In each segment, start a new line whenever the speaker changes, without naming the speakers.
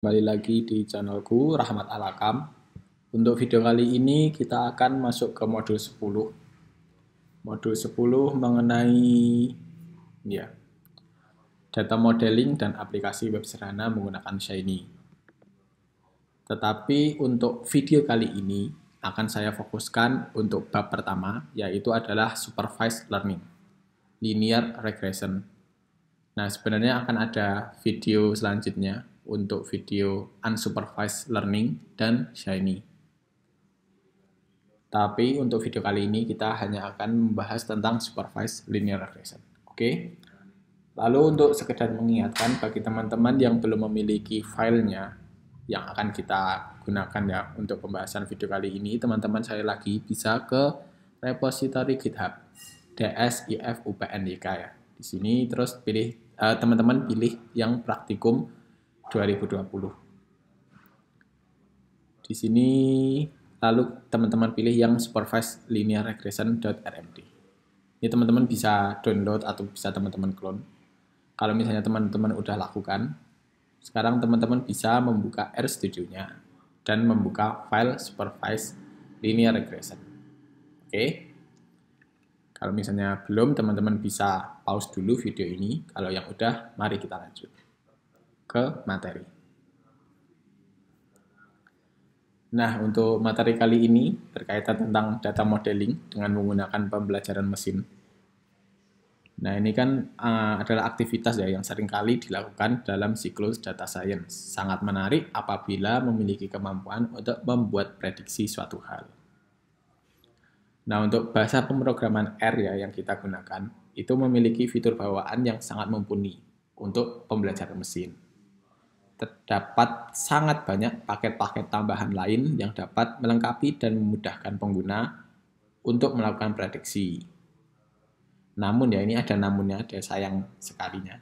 Kembali lagi di channelku Rahmat Alakam. Untuk video kali ini kita akan masuk ke modul 10. Modul 10 mengenai data modeling dan aplikasi web sederhana menggunakan Shiny. Tetapi untuk video kali ini akan saya fokuskan untuk bab pertama, yaitu adalah supervised learning, linear regression. Nah, sebenarnya akan ada video selanjutnya untuk video unsupervised learning dan Shiny. Tapi untuk video kali ini kita hanya akan membahas tentang supervised linear regression. Oke. Lalu untuk sekedar mengingatkan bagi teman-teman yang belum memiliki filenya yang akan kita gunakan ya untuk pembahasan video kali ini, teman-teman saya lagi bisa ke repository GitHub DSIF-UPNYK ya. Di sini terus pilih teman-teman pilih yang praktikum 2020. Di sini lalu teman-teman pilih yang supervised linear regression.rmd. Ini teman-teman bisa download atau bisa teman-teman clone. Kalau misalnya teman-teman udah lakukan, sekarang teman-teman bisa membuka RStudio-nya dan membuka file supervised linear regression. Oke. Kalau misalnya belum, teman-teman bisa pause dulu video ini. Kalau yang udah, mari kita lanjut ke materi. Nah, untuk materi kali ini berkaitan tentang data modeling dengan menggunakan pembelajaran mesin. Nah, ini kan adalah aktivitas ya yang seringkali dilakukan dalam siklus data science. Sangat menarik apabila memiliki kemampuan untuk membuat prediksi suatu hal. Nah, untuk bahasa pemrograman R ya yang kita gunakan, itu memiliki fitur bawaan yang sangat mumpuni untuk pembelajaran mesin. Terdapat sangat banyak paket-paket tambahan lain yang dapat melengkapi dan memudahkan pengguna untuk melakukan prediksi. Namun ya, ini ada namunnya, ada sayang sekalinya.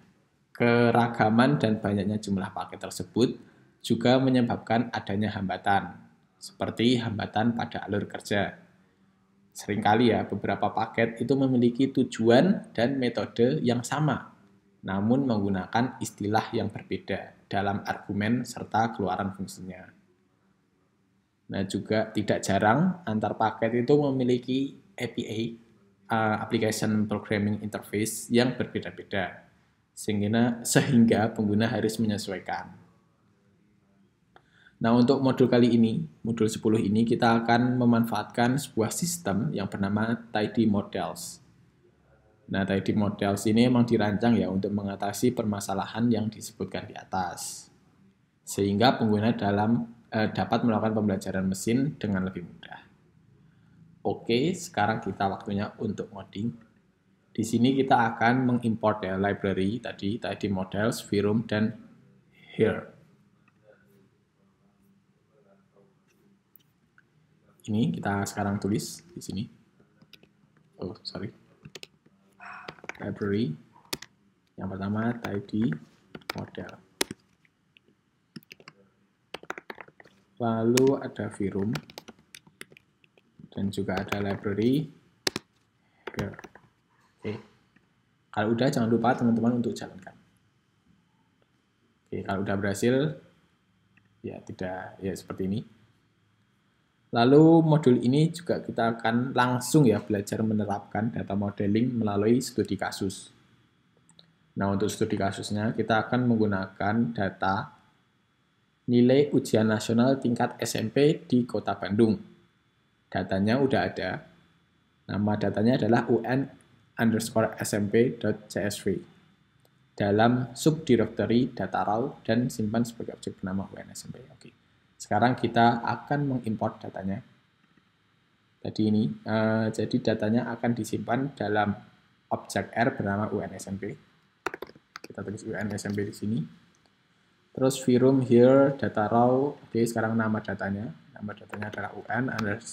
Keragaman dan banyaknya jumlah paket tersebut juga menyebabkan adanya hambatan, seperti hambatan pada alur kerja. Seringkali ya, beberapa paket itu memiliki tujuan dan metode yang sama, namun menggunakan istilah yang berbeda dalam argumen serta keluaran fungsinya. Nah, juga tidak jarang antar paket itu memiliki API, Application Programming Interface, yang berbeda-beda, sehingga pengguna harus menyesuaikan. Nah, untuk modul kali ini, modul 10 ini, kita akan memanfaatkan sebuah sistem yang bernama Tidy Models. Nah, Tidy Models ini memang dirancang ya untuk mengatasi permasalahan yang disebutkan di atas, sehingga pengguna dapat melakukan pembelajaran mesin dengan lebih mudah. Oke, sekarang kita waktunya untuk ngoding. Di sini kita akan mengimport ya library tadi, Tidy Models, Virum, dan Here. Ini kita sekarang tulis di sini. Oh, sorry. Library. Yang pertama, Tidy Model. Lalu ada Virum. Dan juga ada library here. Oke. Kalau udah, jangan lupa teman-teman untuk jalankan. Oke, kalau udah berhasil, ya tidak, ya seperti ini. Lalu modul ini juga kita akan langsung ya belajar menerapkan data modeling melalui studi kasus. Nah, untuk studi kasusnya kita akan menggunakan data nilai ujian nasional tingkat SMP di Kota Bandung. Datanya udah ada. Nama datanya adalah un_smp.csv dalam subdirectory data raw dan simpan sebagai objek bernama un_smp. Oke. Sekarang kita akan mengimport datanya. Tadi ini, jadi datanya akan disimpan dalam objek R bernama un_smp. Kita tulis un_smp di sini. Terus Virum here data raw. Oke, sekarang nama datanya. Nama datanya adalah un_smp.csv.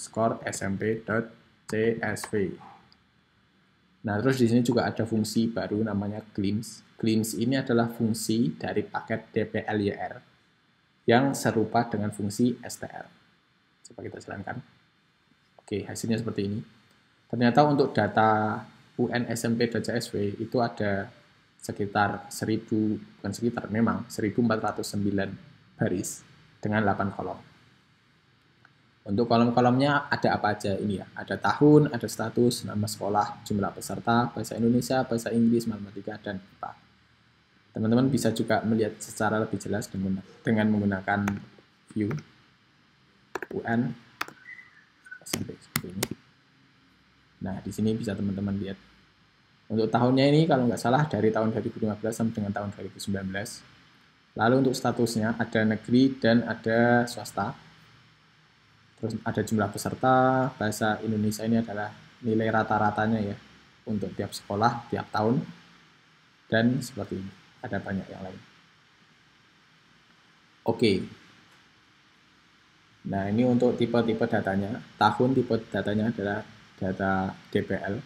Nah, terus di sini juga ada fungsi baru namanya glimpse. Glimpse ini adalah fungsi dari paket dplyr yang serupa dengan fungsi str. Coba kita jalankan. Oke, hasilnya seperti ini. Ternyata untuk data un_smp.csv itu ada sekitar 1409 baris dengan 8 kolom. Untuk kolom-kolomnya ada apa aja ini ya? Ada tahun, ada status, nama sekolah, jumlah peserta, bahasa Indonesia, bahasa Inggris, matematika, dan IPA. Teman-teman bisa juga melihat secara lebih jelas dengan menggunakan view UN SMP seperti ini. Nah, di sini bisa teman-teman lihat. Untuk tahunnya ini kalau nggak salah dari tahun 2015 sampai dengan tahun 2019. Lalu untuk statusnya ada negeri dan ada swasta. Terus ada jumlah peserta, bahasa Indonesia ini adalah nilai rata-ratanya ya untuk tiap sekolah, tiap tahun, dan seperti ini. Ada banyak yang lain. Oke. Nah, ini untuk tipe-tipe datanya. Tahun tipe datanya adalah data DPL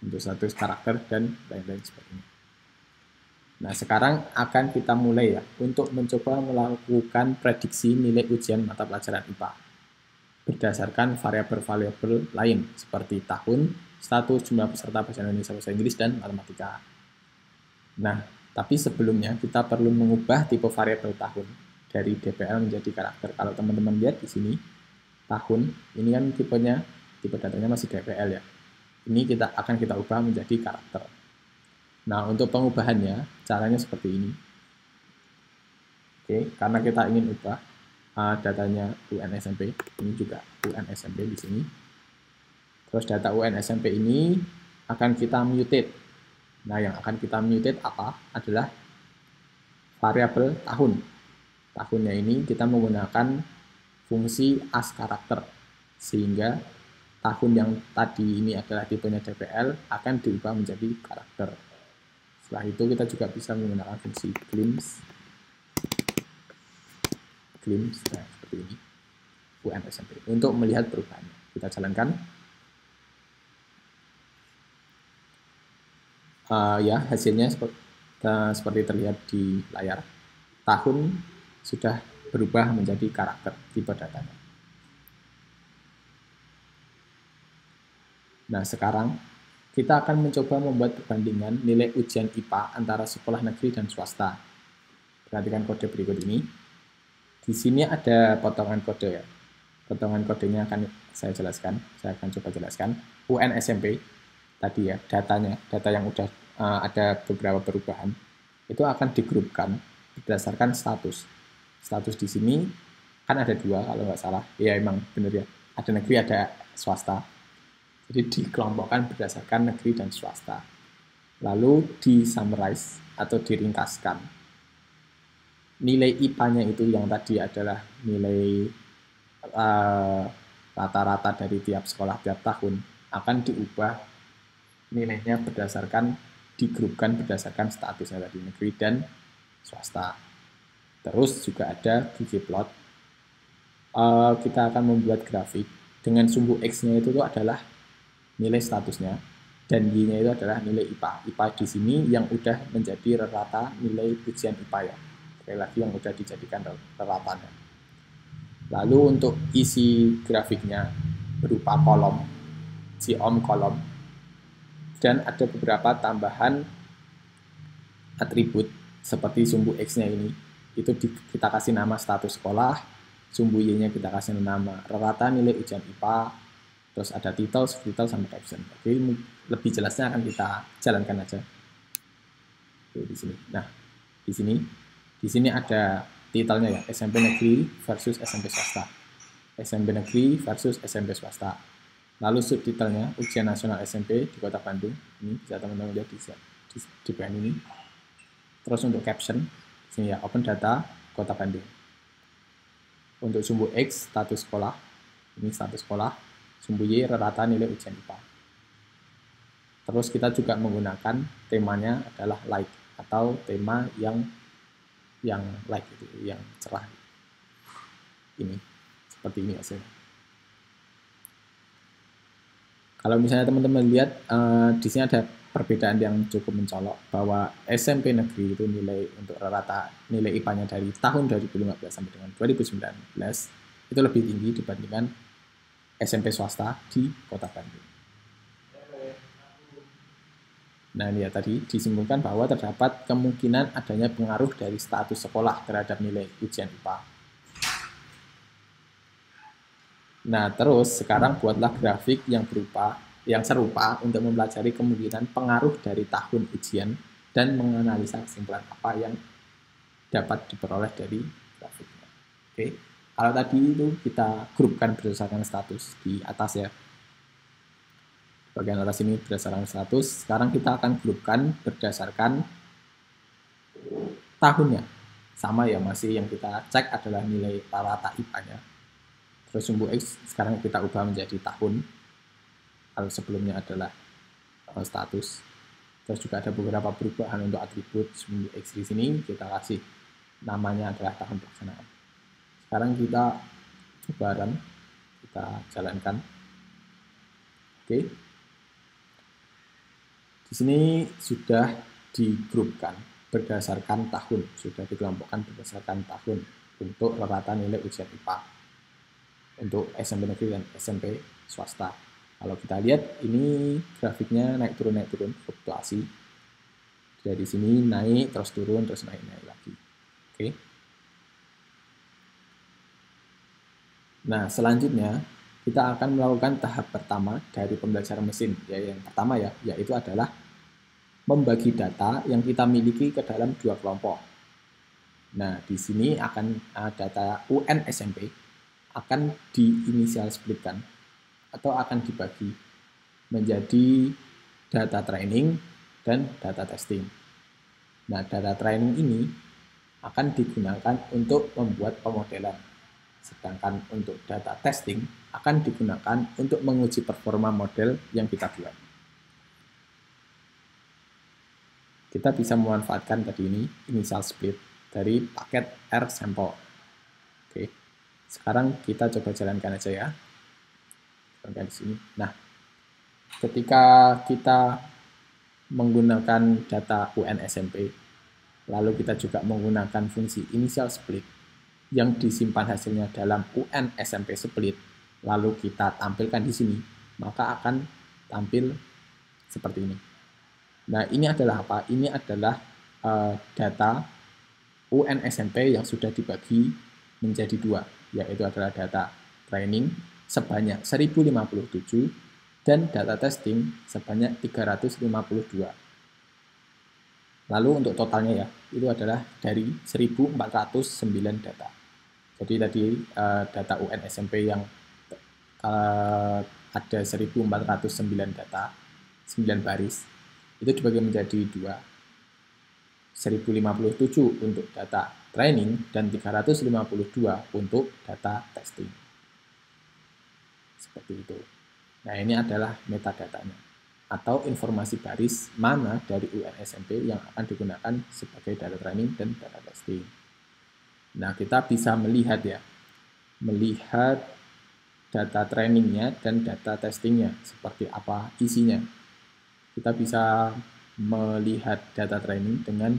untuk status karakter dan lain-lain sebagainya. Nah, sekarang akan kita mulai ya untuk mencoba melakukan prediksi nilai ujian mata pelajaran IPA berdasarkan variabel-variabel lain seperti tahun, status, jumlah peserta bahasa Indonesia, bahasa Inggris, dan matematika. Nah, tapi sebelumnya kita perlu mengubah tipe variabel tahun dari DPL menjadi karakter. Kalau teman-teman lihat di sini, tahun, ini kan tipe datanya masih DPL ya. Ini akan kita ubah menjadi karakter. Nah, untuk pengubahannya, caranya seperti ini. Oke, karena kita ingin ubah datanya UN SMP, ini juga UN SMP di sini. Terus data UN SMP ini akan kita mutate. Nah, yang akan kita mutate apa? Adalah variabel tahun. Tahunnya ini kita menggunakan fungsi as karakter, sehingga tahun yang tadi ini adalah tipenya DPL akan diubah menjadi karakter. Setelah itu kita juga bisa menggunakan fungsi glimpse, nah seperti ini, UN SMP, untuk melihat perubahannya. Kita jalankan. Ya, hasilnya seperti terlihat di layar. Tahun sudah berubah menjadi karakter tipe datanya. Nah, sekarang kita akan mencoba membuat perbandingan nilai ujian IPA antara sekolah negeri dan swasta. Perhatikan kode berikut ini. Di sini ada potongan kode ya. Potongan kodenya akan saya jelaskan. Saya akan coba jelaskan. UN SMP tadi ya, data yang udah ada beberapa perubahan, itu akan digrupkan berdasarkan status. Status di sini kan ada 2 kalau nggak salah. Ya emang bener ya. Ada negeri, ada swasta. Jadi dikelompokkan berdasarkan negeri dan swasta. Lalu di-summarize atau diringkaskan. Nilai IPA-nya itu yang tadi adalah nilai rata-rata dari tiap sekolah tiap tahun akan diubah nilainya digrupkan berdasarkan statusnya tadi negeri dan swasta. Terus juga ada ggplot. Kita akan membuat grafik dengan sumbu X-nya itu adalah nilai statusnya dan Y-nya itu adalah nilai IPA. IPA di sini yang udah menjadi rata nilai ujian IPA ya. Sekali lagi yang udah dijadikan ratanya. Lalu untuk isi grafiknya berupa kolom, geom kolom, dan ada beberapa tambahan atribut seperti sumbu X-nya ini. Itu kita kasih nama status sekolah, sumbu Y-nya kita kasih nama rata nilai ujian IPA, terus ada title, subtitle, sama caption. Oke, lebih jelasnya akan kita jalankan aja. Oke, di sini. Nah, di sini ada titelnya ya, SMP negeri versus SMP swasta. SMP negeri versus SMP swasta. Lalu subtitlenya ujian nasional SMP di Kota Bandung. Ini bisa teman-teman lihat di bagian ini. Terus untuk caption, di sini ya, open data Kota Bandung. Untuk sumbu X, status sekolah. Ini status sekolah. Sumbu Y, rata nilai ujian IPA. Terus kita juga menggunakan temanya adalah light, atau tema yang light itu, yang cerah. Ini seperti ini hasilnya. Kalau misalnya teman-teman lihat di sini ada perbedaan yang cukup mencolok bahwa SMP negeri itu nilai untuk rata nilai IPA-nya dari tahun 2015 sampai dengan 2019 itu lebih tinggi dibandingkan SMP swasta di Kota Bandung. Nah, ini ya tadi disimpulkan bahwa terdapat kemungkinan adanya pengaruh dari status sekolah terhadap nilai ujian IPA. Nah, terus sekarang buatlah grafik yang serupa untuk mempelajari kemungkinan pengaruh dari tahun ujian dan menganalisa kesimpulan apa yang dapat diperoleh dari grafiknya. Oke, kalau tadi itu kita grupkan berdasarkan status di atas ya. Bagian atas ini berdasarkan status. Sekarang kita akan grupkan berdasarkan tahunnya. Sama ya, masih yang kita cek adalah nilai rata IPA-nya. Terus sumbu X sekarang kita ubah menjadi tahun. Kalau sebelumnya adalah status. Terus juga ada beberapa perubahan untuk atribut sumbu X di sini. Kita kasih namanya adalah tahun pelaksanaan. Sekarang kita coba run, kita jalankan. Oke. Di sini sudah digrupkan berdasarkan tahun, sudah dikelompokkan berdasarkan tahun untuk rata nilai ujian IPA untuk SMP negeri dan SMP swasta. Kalau kita lihat ini grafiknya naik turun fluktuasi. Dari sini naik terus turun terus naik lagi. Oke. Nah, selanjutnya kita akan melakukan tahap pertama dari pembelajaran mesin. Yang pertama yaitu adalah membagi data yang kita miliki ke dalam dua kelompok. Nah, di sini akan data UN SMP akan diinisial splitkan atau akan dibagi menjadi data training dan data testing. Nah, data training ini akan digunakan untuk membuat pemodelan. Sedangkan untuk data testing akan digunakan untuk menguji performa model yang kita buat. Kita bisa memanfaatkan tadi ini initial split dari paket R sample. Oke. Sekarang kita coba jalankan aja ya. Jalankan di sini. Nah, ketika kita menggunakan data UN SMP, lalu kita juga menggunakan fungsi initial split yang disimpan hasilnya dalam UN SMP split, lalu kita tampilkan di sini, maka akan tampil seperti ini. Nah, ini adalah apa? Ini adalah data UN SMP yang sudah dibagi menjadi dua, yaitu adalah data training sebanyak 1057 dan data testing sebanyak 352. Lalu untuk totalnya ya, itu adalah dari 1409 data. Jadi tadi data UN SMP yang ada 1409 data, 9 baris, itu dibagi menjadi dua, 1057 untuk data training dan 352 untuk data testing. Seperti itu. Nah, ini adalah metadatanya atau informasi baris mana dari UN SMP yang akan digunakan sebagai data training dan data testing. Nah, kita bisa melihat data trainingnya dan data testingnya seperti apa isinya. Kita bisa melihat data training dengan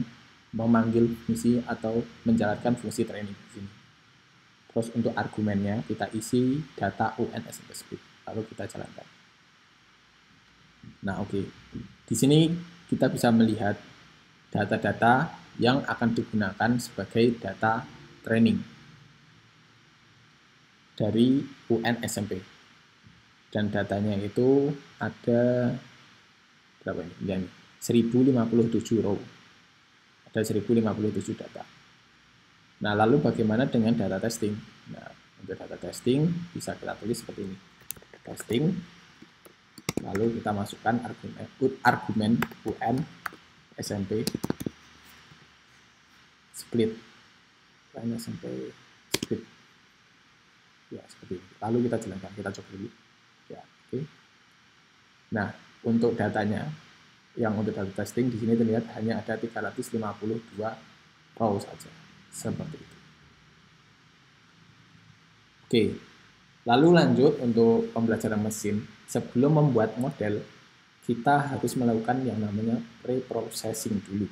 memanggil fungsi atau menjalankan fungsi training di sini. Terus untuk argumennya kita isi data UN SMP split, lalu kita jalankan. Nah, oke. Di sini kita bisa melihat data-data yang akan digunakan sebagai data training dari UN SMP. Dan datanya itu ada berapa ini? Ini 1057 row. Ada 1057 data. Nah, lalu bagaimana dengan data testing? Nah, untuk data testing bisa kita tulis seperti ini. Testing, lalu kita masukkan argumen UN SMP split. UN SMP split. Ya, seperti ini. Lalu kita jalankan, kita coba dulu. Ya, oke. Nah, untuk datanya, yang untuk data testing di sini terlihat hanya ada 352 row saja. Seperti itu. Oke, lalu lanjut untuk pembelajaran mesin. Sebelum membuat model, kita harus melakukan yang namanya pre-processing dulu.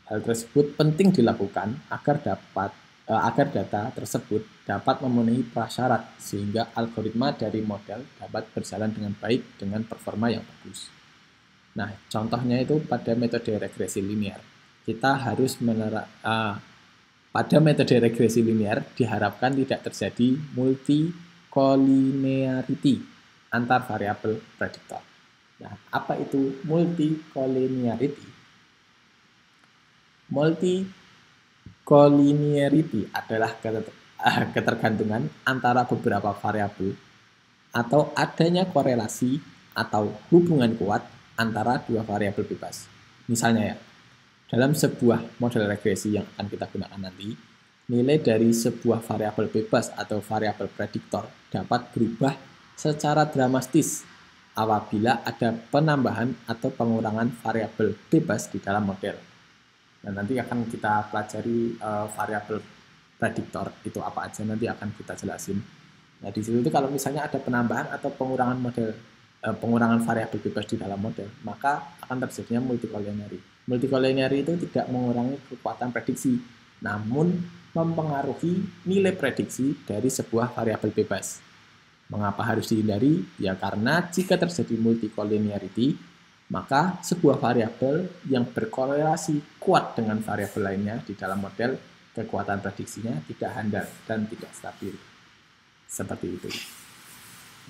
Hal tersebut penting dilakukan agar data tersebut dapat memenuhi prasyarat sehingga algoritma dari model dapat berjalan dengan baik dengan performa yang bagus. Nah, contohnya itu pada metode regresi linear. Kita harus pada metode regresi linear diharapkan tidak terjadi multi-collinearity antar variabel prediktor. Nah, apa itu multi-collinearity? Multi-collinearity adalah ketergantungan antara beberapa variabel atau adanya korelasi atau hubungan kuat antara dua variabel bebas. Misalnya ya, dalam sebuah model regresi yang akan kita gunakan nanti, nilai dari sebuah variabel bebas atau variabel prediktor dapat berubah secara dramatis apabila ada penambahan atau pengurangan variabel bebas di dalam model. Dan nanti akan kita pelajari variabel prediktor itu apa aja, nanti akan kita jelasin. Nah, di situ kalau misalnya ada penambahan atau pengurangan variabel bebas di dalam model, maka akan terjadinya multicollinearity. Multicollinearity itu tidak mengurangi kekuatan prediksi, namun mempengaruhi nilai prediksi dari sebuah variabel bebas. Mengapa harus dihindari? Ya karena jika terjadi multicollinearity, maka sebuah variabel yang berkorelasi kuat dengan variabel lainnya di dalam model, kekuatan prediksinya tidak handal dan tidak stabil. Seperti itu.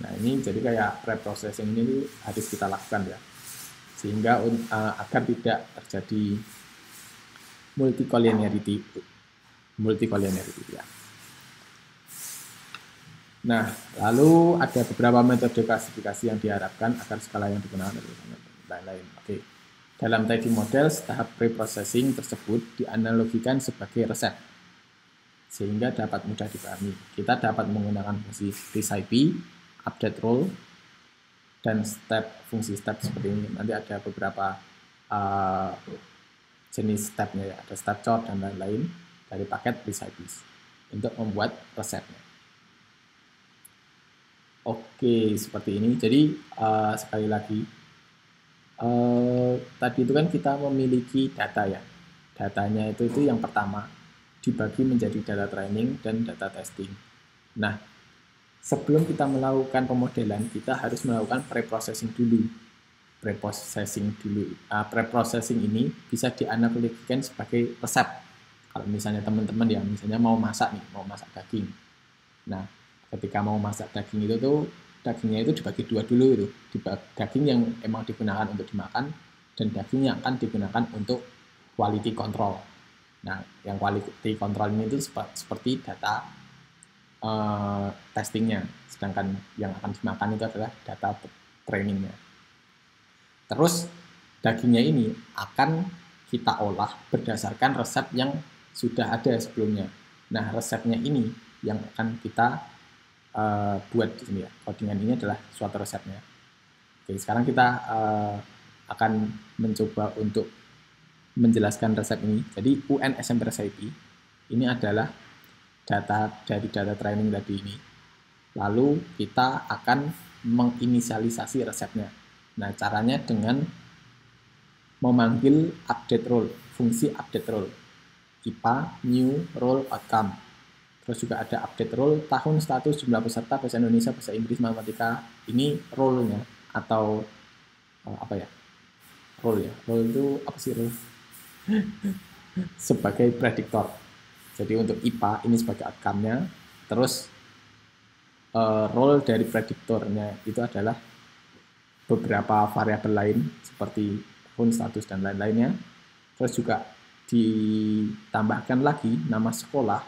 Nah, ini jadi kayak preprocessing ini harus kita lakukan ya. Sehingga agar tidak terjadi multicollinearity ya. Nah, lalu ada beberapa metode klasifikasi yang diharapkan agar skala yang digunakan lain-lain. Oke. Dalam trading model, tahap preprocessing tersebut dianalogikan sebagai resep sehingga dapat mudah dipahami. Kita dapat menggunakan fungsi recipe, update role, dan fungsi step seperti ini. Nanti ada beberapa jenis stepnya ya, ada step chart dan lain-lain dari paket recipes untuk membuat resepnya. Oke, seperti ini. Jadi sekali lagi, tadi itu kan kita memiliki data ya. Datanya itu yang pertama dibagi menjadi data training dan data testing. Nah, sebelum kita melakukan pemodelan, kita harus melakukan preprocessing dulu. Preprocessing ini bisa dianalogikan sebagai resep. Kalau misalnya teman-teman ya, misalnya mau masak daging. Nah, ketika mau masak daging itu tuh, dagingnya itu dibagi dua dulu itu. Daging yang emang digunakan untuk dimakan dan daging yang akan digunakan untuk quality control. Nah, yang quality control ini itu seperti data testingnya, sedangkan yang akan dimakan itu adalah data trainingnya. Terus dagingnya ini akan kita olah berdasarkan resep yang sudah ada sebelumnya. Nah, resepnya ini yang akan kita buat di sini ya. Codingan ini adalah suatu resepnya. Oke, sekarang kita akan mencoba untuk menjelaskan resep ini. Jadi UN SMP Recipe ini adalah data dari data training tadi ini. Lalu kita akan menginisialisasi resepnya. Nah, caranya dengan memanggil update role, fungsi update role. IPA new role outcome. Terus juga ada update role, tahun, status, jumlah peserta, bahasa Indonesia, bahasa Inggris, matematika. Ini role-nya atau apa ya? Role ya. Role itu apa sih role? Sebagai prediktor. Jadi untuk IPA ini sebagai outcome-nya, terus role dari prediktornya itu adalah beberapa variabel lain seperti tahun, status, dan lain-lainnya. Terus juga ditambahkan lagi nama sekolah,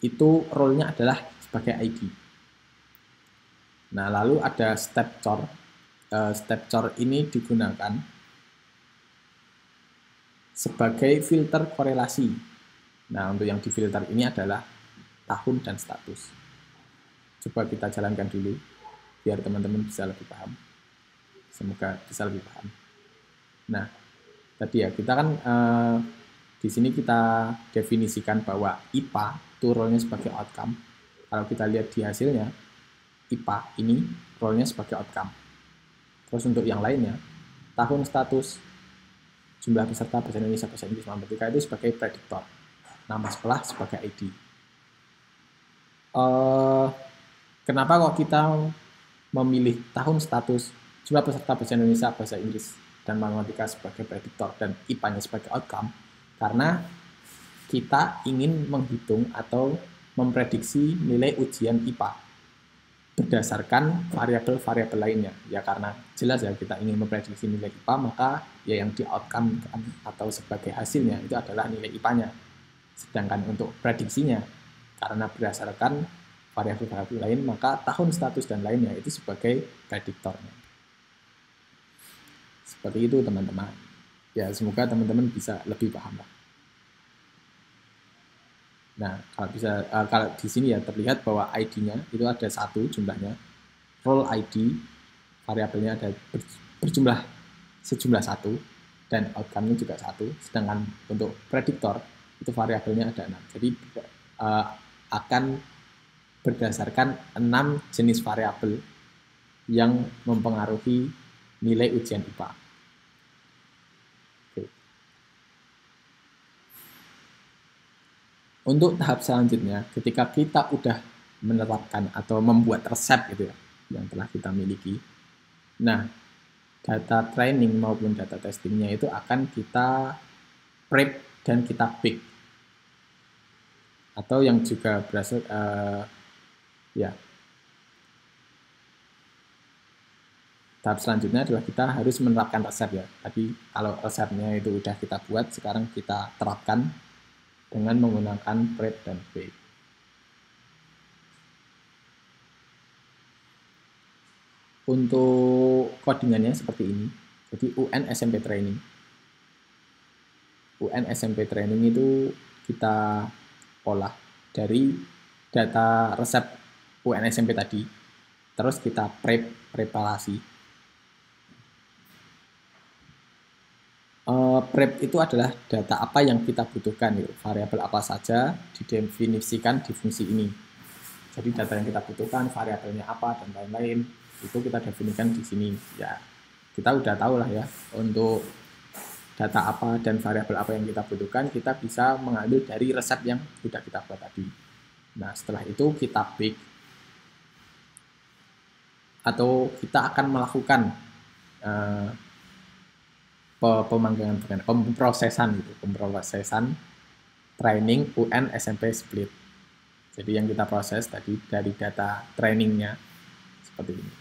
itu role-nya adalah sebagai ID. Nah, lalu ada step char. Step char ini digunakan sebagai filter korelasi. Nah, untuk yang difilter ini adalah tahun dan status. Coba kita jalankan dulu, biar teman-teman bisa lebih paham. Semoga bisa lebih paham. Nah, tadi ya, kita kan di sini kita definisikan bahwa IPA itu role-nya sebagai outcome. Kalau kita lihat di hasilnya, IPA ini role-nya sebagai outcome. Terus untuk yang lainnya, tahun, status, jumlah peserta, bahasa Indonesia, bahasa Inggris, matematika itu sebagai prediktor. Nama sekolah sebagai ID. Kenapa kok kita memilih tahun, status, jumlah peserta, bahasa Indonesia, bahasa Inggris, dan matematika sebagai prediktor dan IPA-nya sebagai outcome, karena kita ingin menghitung atau memprediksi nilai ujian IPA berdasarkan variabel-variabel lainnya. Ya karena jelas ya kita ingin memprediksi nilai IPA, maka ya yang di outcome atau sebagai hasilnya itu adalah nilai IPA-nya. Sedangkan untuk prediksinya, karena berdasarkan variabel-variabel lain, maka tahun, status, dan lainnya itu sebagai prediktornya. Seperti itu teman-teman. Ya semoga teman-teman bisa lebih paham lah. Nah, kalau di sini ya terlihat bahwa ID-nya itu ada 1 jumlahnya, role ID variabelnya ada berjumlah sejumlah 1 dan outcome-nya juga 1, sedangkan untuk prediktor itu variabelnya ada 6. Jadi akan berdasarkan 6 jenis variabel yang mempengaruhi nilai ujian IPA. Untuk tahap selanjutnya, ketika kita udah menerapkan atau membuat resep gitu ya, yang telah kita miliki, nah data training maupun data testingnya itu akan kita prep dan kita bake, atau yang juga berasal ya tahap selanjutnya adalah kita harus menerapkan resep ya. Tadi kalau resepnya itu udah kita buat, sekarang kita terapkan dengan menggunakan prep dan bake. Untuk codingannya seperti ini. Jadi UN SMP Training. UN SMP Training itu kita olah dari data resep UN SMP tadi. Terus kita preparasi. Prep itu adalah data apa yang kita butuhkan, gitu. Variabel apa saja didefinisikan di fungsi ini. Jadi data yang kita butuhkan, variabelnya apa dan lain-lain itu kita definisikan di sini. Ya, kita udah tahu lah ya untuk data apa dan variabel apa yang kita butuhkan, kita bisa mengambil dari resep yang sudah kita buat tadi. Nah, setelah itu kita bake atau kita akan melakukan pemrosesan training UN SMP split. Jadi yang kita proses tadi dari data trainingnya seperti ini.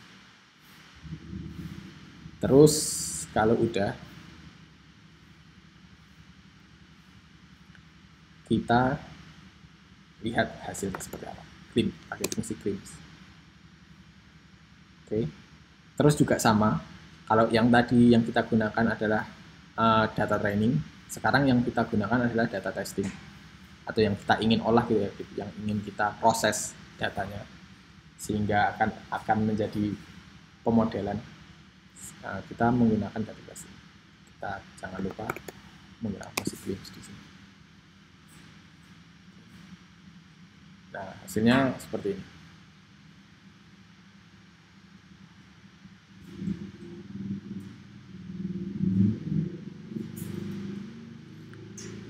Terus kalau udah, kita lihat hasilnya seperti apa. Clean, pakai fungsi cleans. Oke. Terus juga sama. Kalau yang tadi yang kita gunakan adalah data training, sekarang yang kita gunakan adalah data testing atau yang kita ingin olah gitu ya, yang ingin kita proses datanya sehingga akan menjadi pemodelan. Kita menggunakan data testing. Kita jangan lupa menggunakan fungsi cleans di sini. Nah, hasilnya seperti ini.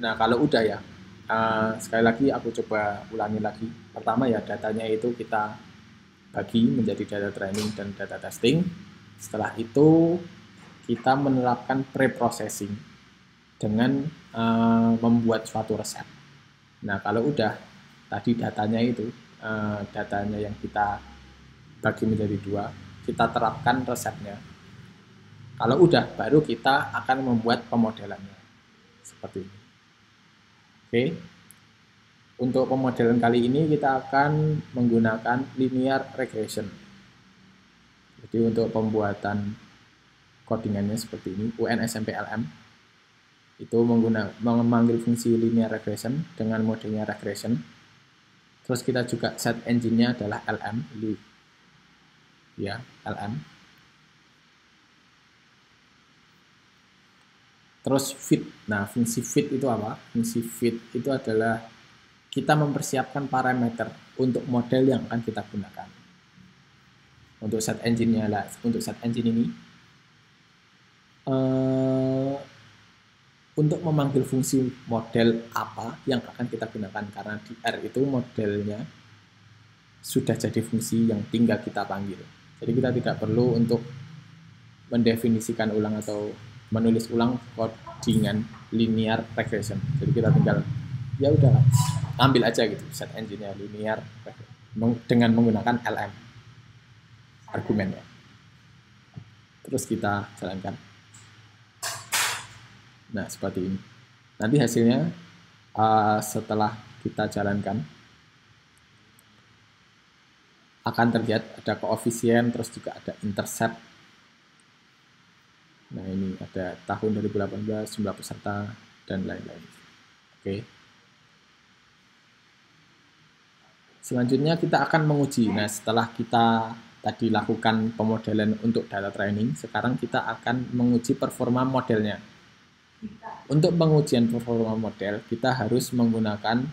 Nah, kalau udah ya, sekali lagi aku coba ulangi lagi. Pertama ya, datanya itu kita bagi menjadi data training dan data testing. Setelah itu, kita menerapkan pre-processing dengan membuat suatu resep. Nah, kalau udah, tadi datanya itu, datanya yang kita bagi menjadi 2, kita terapkan resepnya. Kalau udah, baru kita akan membuat pemodelannya. Seperti ini. Oke, untuk pemodelan kali ini kita akan menggunakan linear regression. Jadi untuk pembuatan codingannya seperti ini, UN SMP LM itu memanggil fungsi linear regression dengan modenya regression. Terus kita juga set engine-nya adalah LM, ya LM. Terus fit. Nah, fungsi fit itu apa? Fungsi fit itu adalah kita mempersiapkan parameter untuk model yang akan kita gunakan. Untuk set engine-nya lah, untuk set engine ini untuk memanggil fungsi model apa yang akan kita gunakan, karena di R itu modelnya sudah jadi fungsi yang tinggal kita panggil. Jadi kita tidak perlu untuk mendefinisikan ulang atau menulis ulang codingan linear regression. Jadi kita tinggal ya udah ambil aja gitu set engine-nya linear dengan menggunakan LM argumennya. Terus kita jalankan. Nah, seperti ini. Nanti hasilnya setelah kita jalankan akan terlihat ada koefisien, terus juga ada intercept. Nah, ini ada tahun 2018, jumlah peserta, dan lain-lain. Oke. Selanjutnya kita akan menguji. Nah, setelah kita tadi lakukan pemodelan untuk data training, sekarang kita akan menguji performa modelnya. Untuk pengujian performa model, kita harus menggunakan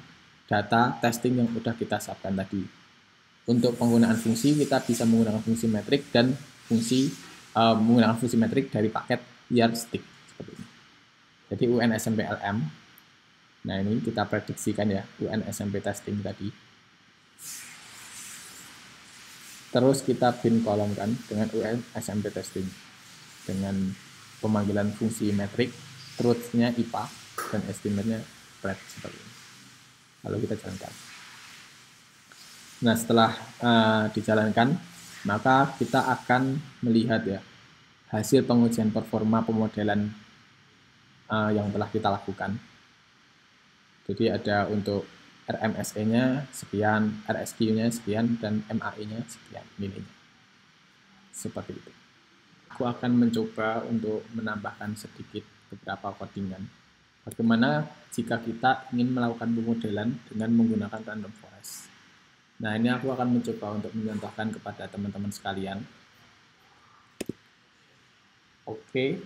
data testing yang sudah kita siapkan tadi. Untuk penggunaan fungsi, kita bisa menggunakan fungsi metrik dan menggunakan fungsi metrik dari paket yardstick seperti ini. Jadi UNSMPLM. Nah, ini kita prediksikan ya, UNSMP testing tadi. Terus kita bin kolomkan dengan UNSMP testing dengan pemanggilan fungsi metrik, truth-nya IPA dan estimate-nya spread seperti ini. Lalu kita jalankan. Nah, setelah dijalankan, maka kita akan melihat ya hasil pengujian performa pemodelan yang telah kita lakukan. Jadi ada untuk RMSE-nya sekian, RSQ-nya sekian, dan MAE-nya sekian nilainya. Seperti itu. Aku akan mencoba untuk menambahkan sedikit beberapa codingan. Bagaimana jika kita ingin melakukan pemodelan dengan menggunakan random forest. Nah, ini aku akan mencoba untuk mencontohkan kepada teman-teman sekalian. Oke.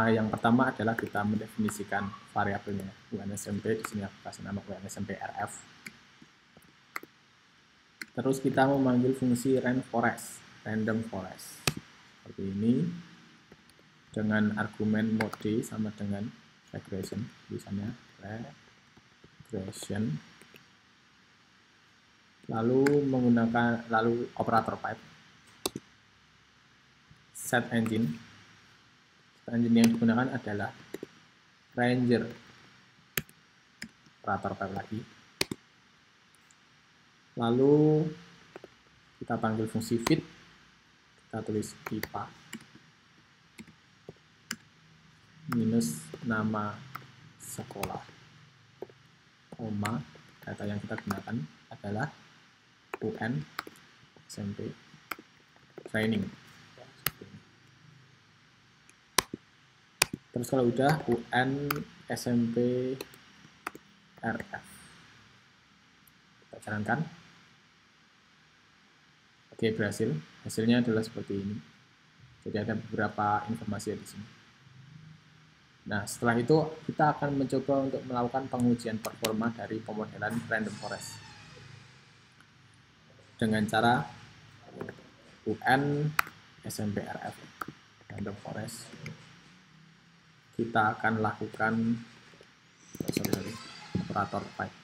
Yang pertama adalah kita mendefinisikan variabelnya UNSMP, di sini aku kasih nama UNSMP RF. Terus kita memanggil fungsi random forest seperti ini dengan argumen mode sama dengan regression, tulisannya regression. Lalu menggunakan operator pipe set engine. Engine yang digunakan adalah Ranger operator pipe lagi. Lalu kita panggil fungsi fit, kita tulis IPA minus nama sekolah, koma, data yang kita gunakan adalah UN SMP training. Terus kalau udah UN SMP RF. Kita jalankan. Oke, berhasil. Hasilnya adalah seperti ini. Jadi ada beberapa informasi di sini. Nah, setelah itu kita akan mencoba untuk melakukan pengujian performa dari pemodelan random forest. Dengan cara UN SMP RF random forest. Kita akan lakukan operator pipe.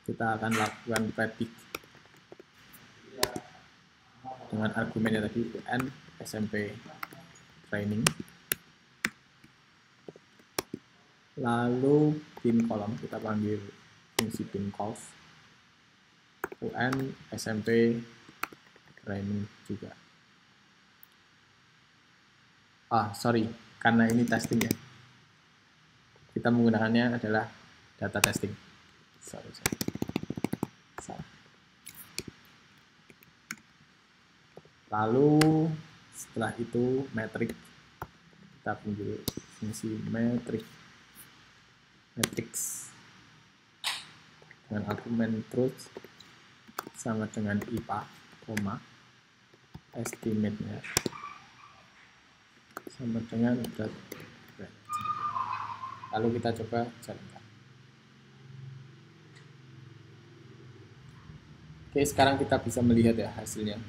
Kita akan lakukan predict dengan argumennya tadi UN SMP training. Lalu bin kolom kita panggil fungsi bin calls UN SMP training juga. Karena ini testing ya, kita menggunakannya adalah data testing. Salah. Lalu setelah itu metrik, kita panggil fungsi matrix dengan argumen truth sama dengan IPA, estimate-nya sama dengan berat. Lalu kita coba jalankan. Oke, sekarang kita bisa melihat ya hasilnya.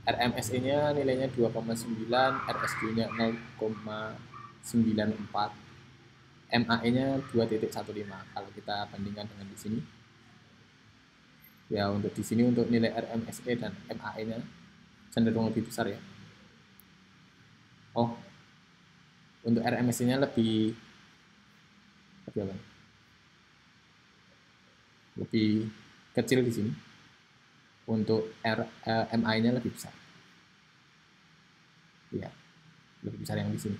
RMSE-nya nilainya 2,9, RSQ-nya 0,94, MAE-nya 2,15. Kalau kita bandingkan dengan di sini. Ya, untuk di sini untuk nilai RMSE dan MAE-nya cenderung lebih besar ya. Untuk RMSI-nya lebih kecil di sini. Untuk MI-nya lebih besar. Ya, lebih besar yang di sini.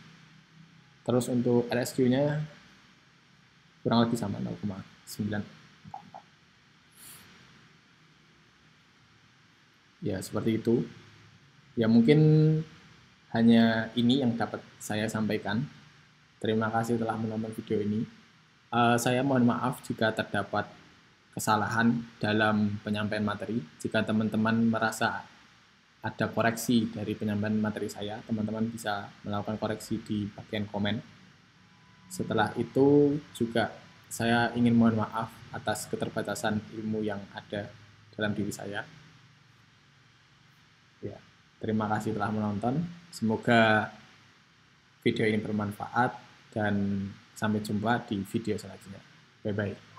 Terus untuk RSQ-nya kurang lebih sama 0,9. Ya, seperti itu. Ya, mungkin hanya ini yang dapat saya sampaikan. Terima kasih telah menonton video ini. Saya mohon maaf jika terdapat kesalahan dalam penyampaian materi. Jika teman-teman merasa ada koreksi dari penyampaian materi saya, teman-teman bisa melakukan koreksi di bagian komen. Setelah itu juga saya ingin mohon maaf atas keterbatasan ilmu yang ada dalam diri saya. Ya, terima kasih telah menonton. Semoga video ini bermanfaat dan sampai jumpa di video selanjutnya. Bye-bye.